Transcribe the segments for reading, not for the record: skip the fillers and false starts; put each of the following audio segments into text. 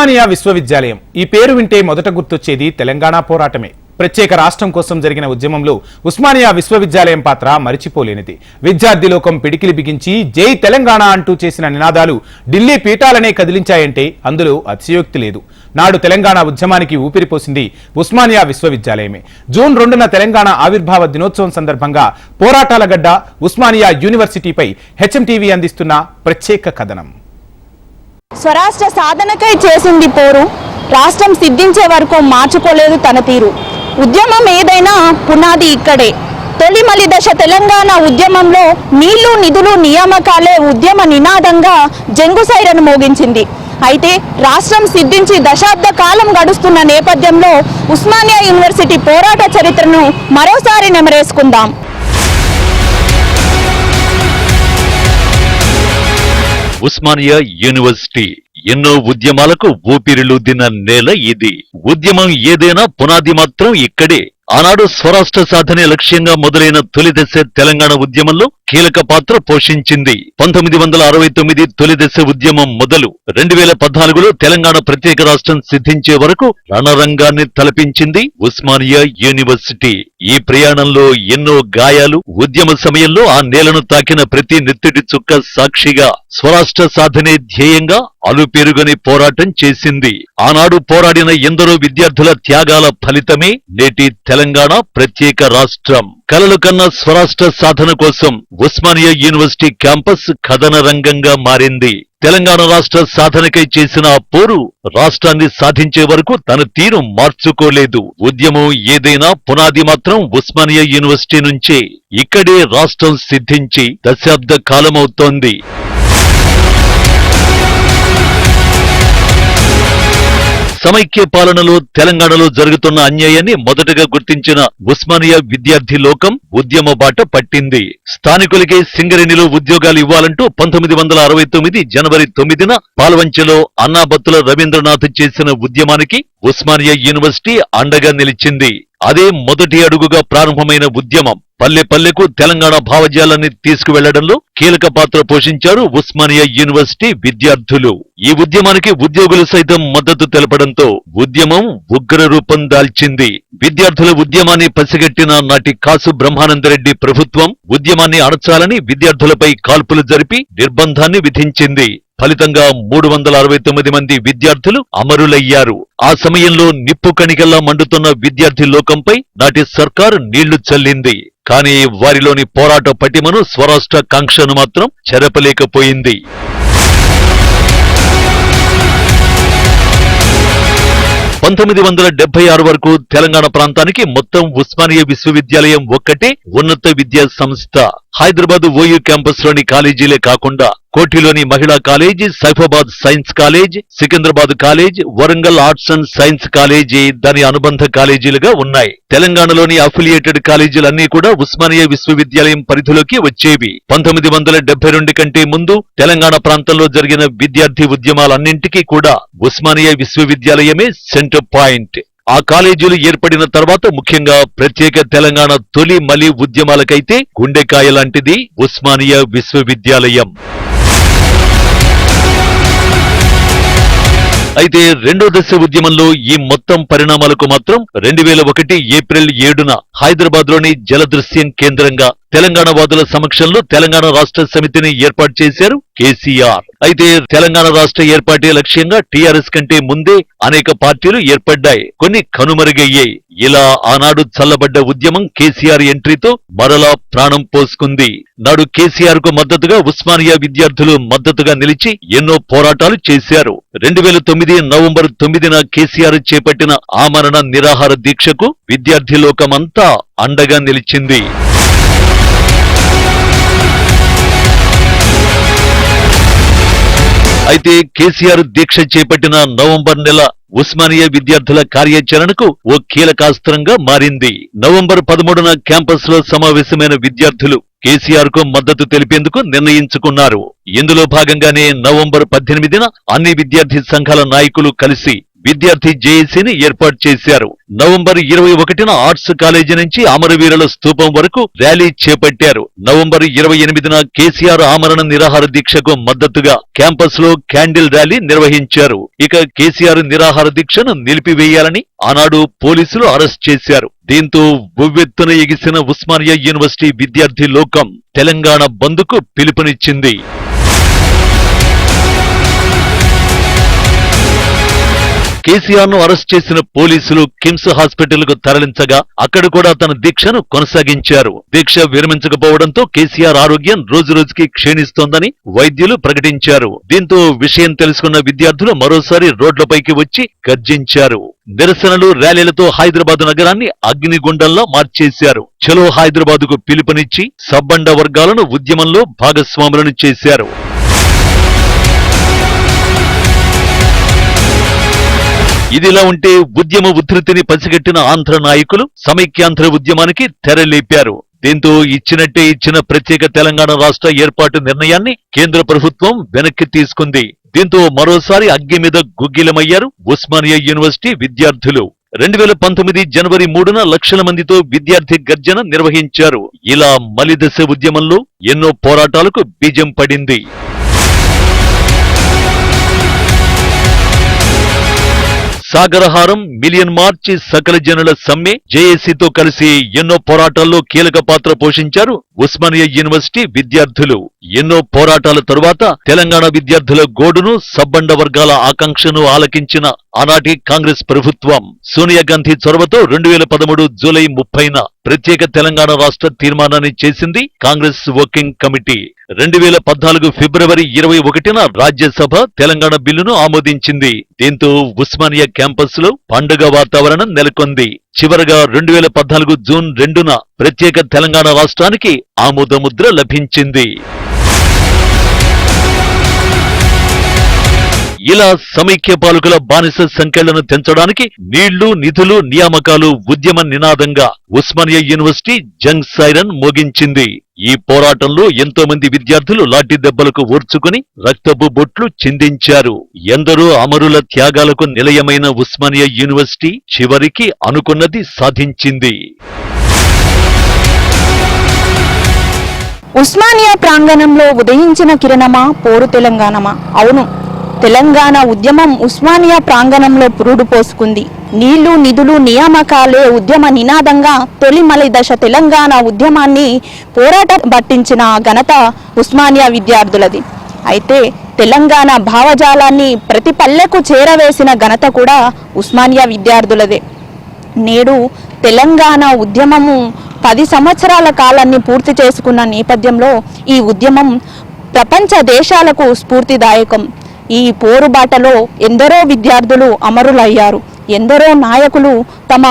ఉస్మానియా విశ్వవిద్యాలయం ఈ పేరు వింటే మొదట గుర్తొచ్చేది తెలంగాణ పోరాటమే. ప్రత్యేక రాష్ట్రం కోసం జరిగిన ఉద్యమంలో ఉస్మానియా విశ్వవిద్యాలయం పాత్ర మరిచిపోలేనిది. విద్యార్థి లోకం పిడికిలి బిగించి జై తెలంగాణ అంటూ చేసిన నినాదాలు ఢిల్లీ పీఠాలనే కదిలించాయంటే అందులో అతిశయోక్తి లేదు. నాడు తెలంగాణ ఉద్యమానికి ఊపిరిపోసింది ఉస్మానియా విశ్వవిద్యాలయమే. జూన్ 2న తెలంగాణ ఆవిర్భావ దినోత్సవం సందర్భంగా పోరాటాల గడ్డ ఉస్మానియా యూనివర్సిటీపై హెచ్ఎంటీవీ అందిస్తున్న ప్రత్యేక కథనం. స్వరాష్ట్ర సాధనకై చేసింది పోరు, రాష్ట్రం సిద్ధించే వరకు మార్చుకోలేదు తన తీరు. ఉద్యమం ఏదైనా పునాది ఇక్కడే. తొలిమలి దశ తెలంగాణ ఉద్యమంలో నీళ్లు నిధులు నియామకాలే ఉద్యమ నినాదంగా జంగు సైరను మోగించింది. అయితే రాష్ట్రం సిద్ధించి దశాబ్ద కాలం గడుస్తున్న నేపథ్యంలో ఉస్మానియా యూనివర్సిటీ పోరాట చరిత్రను మరోసారి నెమరేసుకుందాం. ఉస్మానియా యూనివర్సిటీ ఎన్నో ఉద్యమాలకు ఊపిరిలూదిన నేల ఇది. ఉద్యమం ఏదైనా పునాది మాత్రం ఇక్కడే. ఆనాడు స్వరాష్ట్ర సాధనే లక్ష్యంగా మొదలైన తొలి దశ తెలంగాణ ఉద్యమంలో కీలక పాత్ర పోషించింది. 1969 తొలి దశ ఉద్యమం మొదలు 2014లో తెలంగాణ ప్రత్యేక రాష్ట్రం సిద్ధించే వరకు రణరంగాన్ని తలపించింది ఉస్మానియా యూనివర్సిటీ. ఈ ప్రయాణంలో ఎన్నో గాయాలు, ఉద్యమ సమయంలో ఆ నేలను తాకిన ప్రతి నెత్తుడి చుక్క సాక్షిగా స్వరాష్ట్ర సాధనే ధ్యేయంగా అలుపెరుగని పోరాటం చేసింది. ఆనాడు పోరాడిన ఎందరో విద్యార్థుల త్యాగాల ఫలితమే నేటి తెలంగాణ ప్రత్యేక రాష్ట్రం. కలలు కన్న స్వరాష్ట్ర సాధన కోసం ఉస్మానియా యూనివర్సిటీ క్యాంపస్ కథన రంగంగా మారింది. తెలంగాణ రాష్ట్ర సాధనకై చేసిన ఆ పోరు రాష్ట్రాన్ని సాధించే వరకు తన తీరు మార్చుకోలేదు. ఉద్యమం ఏదైనా పునాది మాత్రం ఉస్మానియా యూనివర్సిటీ నుంచే. ఇక్కడే రాష్ట్రం సిద్ధించి దశాబ్ద కాలమవుతోంది. సమైక్య పాలనలో తెలంగాణలో జరుగుతున్న అన్యాయాన్ని మొదటగా గుర్తించిన ఉస్మానియా విద్యార్థి లోకం ఉద్యమ బాట పట్టింది. స్థానికులకే సింగరేణిలో ఉద్యోగాలు ఇవ్వాలంటూ 1969 జనవరి 9న పాల్వంచలో అన్నాబత్తుల రవీంద్రనాథ్ చేసిన ఉద్యమానికి ఉస్మానియా యూనివర్సిటీ అండగా నిలిచింది. అదే మొదటి అడుగుగా ప్రారంభమైన ఉద్యమం పల్లె పల్లెకు తెలంగాణ భావజాలాన్ని తీసుకువెళ్లడంలో కీలక పాత్ర పోషించారు ఉస్మానియా యూనివర్సిటీ విద్యార్థులు. ఈ ఉద్యమానికి ఉద్యోగులు సైతం మద్దతు తెలపడంతో ఉద్యమం ఉగ్ర రూపం దాల్చింది. విద్యార్థుల ఉద్యమాన్ని పసిగట్టిన నాటి కాసు బ్రహ్మానందరెడ్డి ప్రభుత్వం ఉద్యమాన్ని అణచాలని విద్యార్థులపై కాల్పులు జరిపి నిర్బంధాన్ని విధించింది. ఫలితంగా 369 మంది విద్యార్థులు అమరులయ్యారు. ఆ సమయంలో నిప్పు కణికల్లా మండుతున్న విద్యార్థి లోకంపై నాటి సర్కారు నీళ్లు చల్లింది. కానీ వారిలోని పోరాట పటిమను, స్వరాష్ట్ర కాంక్షను మాత్రం చెరపలేకపోయింది. 1976 వరకు తెలంగాణ ప్రాంతానికి మొత్తం ఉస్మానియా విశ్వవిద్యాలయం ఒక్కటే ఉన్నత విద్యా సంస్థ. హైదరాబాద్ ఓయూ క్యాంపస్ లోని కాలేజీలే కాకుండా కోఠిలోని మహిళా college, Saifabad science college, Secunderabad college, Warangal arts and science college దాని అనుబంధ కాలేజీలుగా ఉన్నాయి. తెలంగాణలోని అఫిలియేటెడ్ కాలేజీలన్నీ కూడా ఉస్మానియా విశ్వవిద్యాలయం పరిధిలోకి వచ్చేవి. 1972 కంటే ముందు తెలంగాణ ప్రాంతంలో జరిగిన విద్యార్థి ఉద్యమాలన్నింటికీ కూడా ఉస్మానియా విశ్వవిద్యాలయమే సెంటర్ పాయింట్. ఆ కాలేజీలు ఏర్పడిన తర్వాత ముఖ్యంగా ప్రత్యేక తెలంగాణ తొలి మలి ఉద్యమాలకైతే గుండెకాయ లాంటిది ఉస్మానియా విశ్వవిద్యాలయం. అయితే రెండో దశ ఉద్యమంలో ఈ మొత్తం పరిణామాలకు మాత్రం 2001 ఏప్రిల్ 7న హైదరాబాద్ లోని జలదృశ్యం కేంద్రంగా తెలంగాణ వాదుల సమక్షంలో తెలంగాణ రాష్ట్ర సమితిని ఏర్పాటు చేశారు కేసీఆర్. అయితే తెలంగాణ రాష్ట్ర ఏర్పాటే లక్ష్యంగా టీఆర్ఎస్ కంటే ముందే అనేక పార్టీలు ఏర్పడ్డాయి, కొన్ని కనుమరుగయ్యాయి. ఇలా ఆనాడు చల్లబడ్డ ఉద్యమం కేసీఆర్ ఎంట్రీతో మరలా ప్రాణం పోసుకుంది. నాడు కేసీఆర్ కు మద్దతుగా ఉస్మానియా విద్యార్థులు మద్దతుగా నిలిచి ఎన్నో పోరాటాలు చేశారు. 2009 నవంబర్ 9న కేసీఆర్ చేపట్టిన ఆమరణ నిరాహార దీక్షకు విద్యార్థి లోకమంతా అండగా నిలిచింది. అయితే కేసీఆర్ దీక్ష చేపట్టిన నవంబర్ నెల ఉస్మానియా విద్యార్థుల కార్యాచరణకు ఓ కీలకాస్త్రంగా మారింది. నవంబర్ 13న క్యాంపస్ లో సమావేశమైన విద్యార్థులు కేసీఆర్ కు మద్దతు తెలిపేందుకు నిర్ణయించుకున్నారు. ఇందులో భాగంగానే నవంబర్ 18న అన్ని విద్యార్థి సంఘాల నాయకులు కలిసి విద్యార్థి జేఏసీని ఏర్పాటు చేశారు. నవంబర్ 21న ఆర్ట్స్ కాలేజీ నుంచి అమరవీరుల స్తూపం వరకు ర్యాలీ చేపట్టారు. నవంబర్ 28న కేసీఆర్ ఆమరణ నిరాహార దీక్షకు మద్దతుగా క్యాంపస్ లో క్యాండిల్ ర్యాలీ నిర్వహించారు. ఇక కేసీఆర్ నిరాహార దీక్షను నిలిపివేయాలని ఆనాడు పోలీసులు అరెస్ట్ చేశారు. దీంతో ఉవ్వెత్తున ఎగిసిన ఉస్మానియా యూనివర్సిటీ విద్యార్థి లోకం తెలంగాణ బంద్కు పిలుపునిచ్చింది. కేసీఆర్ ను అరెస్ట్ చేసిన పోలీసులు కిమ్స్ హాస్పిటల్ కు తరలించగా అక్కడ కూడా తన దీక్షను కొనసాగించారు. దీక్ష విరమించకపోవడంతో కేసీఆర్ ఆరోగ్యం రోజురోజుకి క్షీణిస్తోందని వైద్యులు ప్రకటించారు. దీంతో విషయం తెలుసుకున్న విద్యార్థులు మరోసారి రోడ్లపైకి వచ్చి గర్జించారు. నిరసనలు ర్యాలీలతో హైదరాబాద్ నగరాన్ని అగ్నిగుండంలా మార్చేశారు. చలో హైదరాబాద్ కు పిలుపునిచ్చి సబ్బండ వర్గాలను ఉద్యమంలో భాగస్వాములను చేశారు. ఇదిలా ఉంటే ఉద్యమ ఉధృతిని పసిగట్టిన ఆంధ్ర నాయకులు సమైక్యాంధ్ర ఉద్యమానికి తెరలేపారు. దీంతో ఇచ్చినట్టే ఇచ్చిన ప్రత్యేక తెలంగాణ రాష్ట్ర ఏర్పాటు నిర్ణయాన్ని కేంద్ర ప్రభుత్వం వెనక్కి తీసుకుంది. దీంతో మరోసారి అగ్గి మీద గుగ్గిలమయ్యారు ఉస్మానియా యూనివర్సిటీ విద్యార్థులు. 2019 జనవరి 3న లక్షల మందితో విద్యార్థి గర్జన నిర్వహించారు. ఇలా మలిదశ ఉద్యమంలో ఎన్నో పోరాటాలకు బీజం పడింది. సాగరహారం, మిలియన్ మార్చ్, సకల జనుల సమ్మె, జేఏసీతో కలిసి ఎన్నో పోరాటాల్లో కీలక పాత్ర పోషించారు ఉస్మానియా యూనివర్సిటీ విద్యార్థులు. ఎన్నో పోరాటాల తరువాత తెలంగాణ విద్యార్థుల గోడును, సబ్బండ వర్గాల ఆకాంక్షను ఆలకించిన ఆనాటి కాంగ్రెస్ ప్రభుత్వం సోనియా గాంధీ చొరవతో 2013 జూలై 30న ప్రత్యేక తెలంగాణ రాష్ట్ర తీర్మానాన్ని చేసింది కాంగ్రెస్ వర్కింగ్ కమిటీ. 2014 ఫిబ్రవరి 21న రాజ్యసభ తెలంగాణ బిల్లును ఆమోదించింది. దీంతో ఉస్మానియా క్యాంపస్ లో పండుగ వాతావరణం నెలకొంది. చివరగా 2014 జూన్ 2న ప్రత్యేక తెలంగాణ రాష్ట్రానికి ఆమోదముద్ర లభించింది. ఇలా సమైక్య పాలకుల బానిస సంఖ్యలను తెంచడానికి నీళ్లు, నిధులు, నియామకాలు ఉద్యమ నినాదంగా ఉస్మానియా యూనివర్సిటీ జంగ్ సైరన్ మోగించింది. ఈ పోరాటంలో ఎంతో మంది విద్యార్థులు లాఠీ దెబ్బలకు ఓర్చుకుని రక్తపు బొట్లు చిందించారు. ఎందరో అమరుల త్యాగాలకు నిలయమైన ఉస్మానియా యూనివర్సిటీ చివరికి అనుకున్నది సాధించింది. ఉస్మానియా ప్రాంగణంలో ఉదయించిన కిరణమా పోరు తెలంగాణమా? అవును, తెలంగాణ ఉద్యమం ఉస్మానియా ప్రాంగణంలో పురుడు పోసుకుంది. నీళ్లు, నిధులు, నియామకాలే ఉద్యమ నినాదంగా తొలి మలి దశ తెలంగాణ ఉద్యమాన్ని పోరాట పట్టించిన ఘనత ఉస్మానియా విద్యార్థులది. అయితే తెలంగాణ భావజాలాన్ని ప్రతి పల్లెకు చేరవేసిన ఘనత కూడా ఉస్మానియా విద్యార్థులదే. నేడు తెలంగాణ ఉద్యమము 10 సంవత్సరాల కాలాన్ని పూర్తి చేసుకున్న నేపథ్యంలో ఈ ఉద్యమం ప్రపంచ దేశాలకు స్ఫూర్తిదాయకం. ఈ పోరుబాటలో ఎందరో విద్యార్థులు అమరులయ్యారు. ఎందరో నాయకులు తమ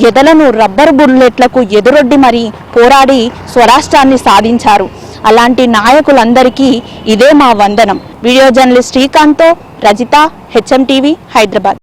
ఎదలను రబ్బర్ బుల్లెట్లకు ఎదురొడ్డి మరీ పోరాడి స్వరాష్ట్రాన్ని సాధించారు. అలాంటి నాయకులందరికీ ఇదే మా వందనం. వీడియో జర్నలిస్ట్ శ్రీకాంత్తో రజిత, HM టీవీ, హైదరాబాద్.